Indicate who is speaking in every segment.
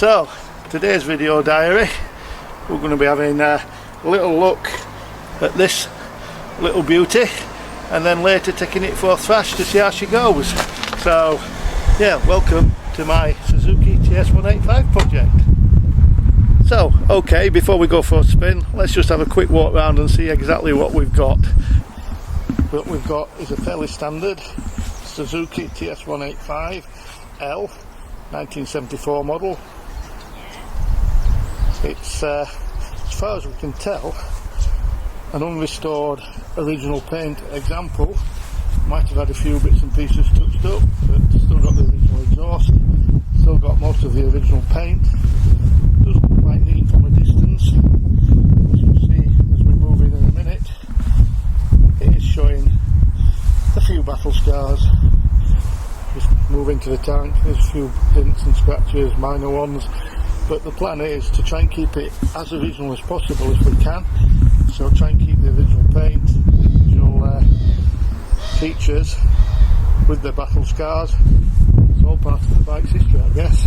Speaker 1: So, today's video diary, we're going to be having a little look at this little beauty and then later taking it for a thrash to see how she goes. So, yeah, welcome to my Suzuki TS185 project. So, okay, before we go for a spin, let's just have a quick walk around and see exactly what we've got. What we've got is a fairly standard Suzuki TS185 L 1974 model. It's, as far as we can tell, an unrestored original paint example. Might have had a few bits and pieces touched up, but still got the original exhaust, still got most of the original paint. Does look quite neat from a distance. As you'll see as we move in a minute, it is showing a few battle scars. Just move into the tank, there's a few dents and scratches, minor ones, but the plan is to try and keep it as original as possible if we can. So try and keep the original paint, the original features with the battle scars. It's all part of the bike's history, I guess.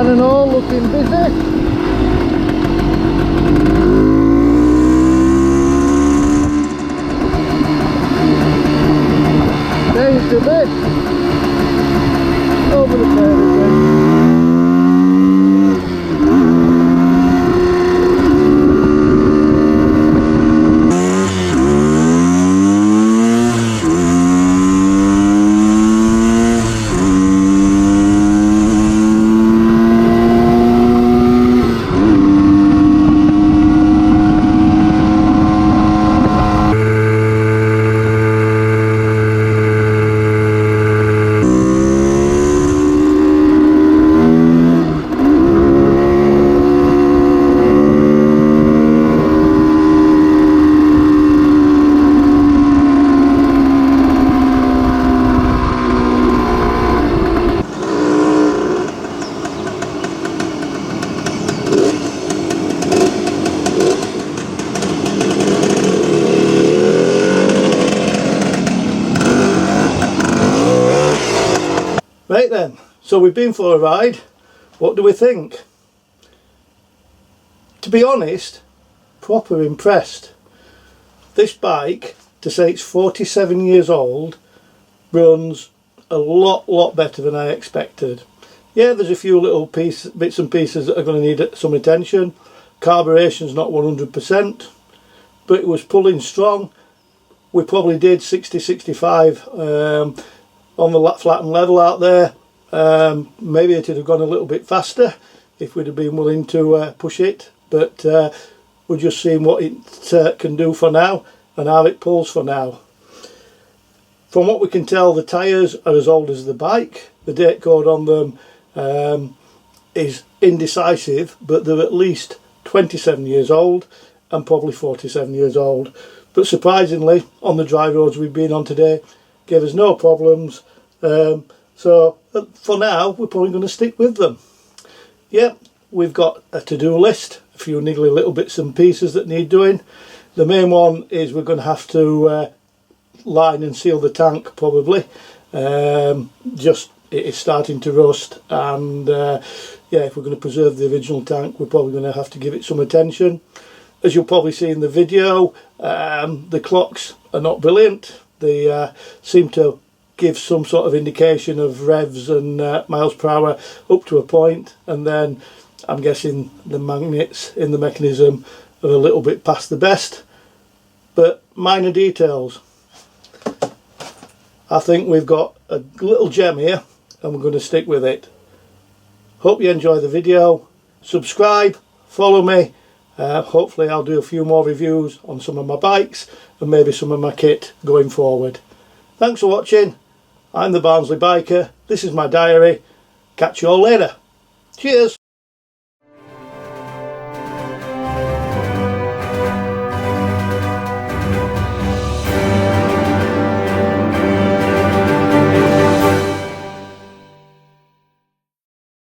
Speaker 1: And all looking busy. There's the bit over the curve again. So we've been for a ride. What do we think? To be honest, proper impressed. This bike, to say it's 47 years old, runs a lot better than I expected. Yeah, there's a few little bits and pieces that are going to need some attention. Carburetion's not 100%, but it was pulling strong. We probably did 60-65 on the flat and level out there. Maybe it would have gone a little bit faster if we'd have been willing to push it, but we're just seeing what it can do for now and how it pulls for now. From what we can tell, the tyres are as old as the bike. The date code on them is indecisive, but they're at least 27 years old and probably 47 years old. But surprisingly, on the dry roads we've been on today, gave us no problems. So for now, we're probably going to stick with them. Yep, we've got a to-do list, a few niggly little bits and pieces that need doing. The main one is we're going to have to line and seal the tank probably. Just it is starting to rust, and yeah, if we're going to preserve the original tank, we're probably going to have to give it some attention. As you'll probably see in the video, the clocks are not brilliant. They seem to give some sort of indication of revs and miles per hour up to a point, and then I'm guessing the magnets in the mechanism are a little bit past the best, but minor details. I think we've got a little gem here and we're going to stick with it. Hope you enjoy the video. Subscribe, follow me. Hopefully I'll do a few more reviews on some of my bikes and maybe some of my kit going forward. Thanks for watching. I'm the Barnsley Biker. This is my diary. Catch you all later. Cheers.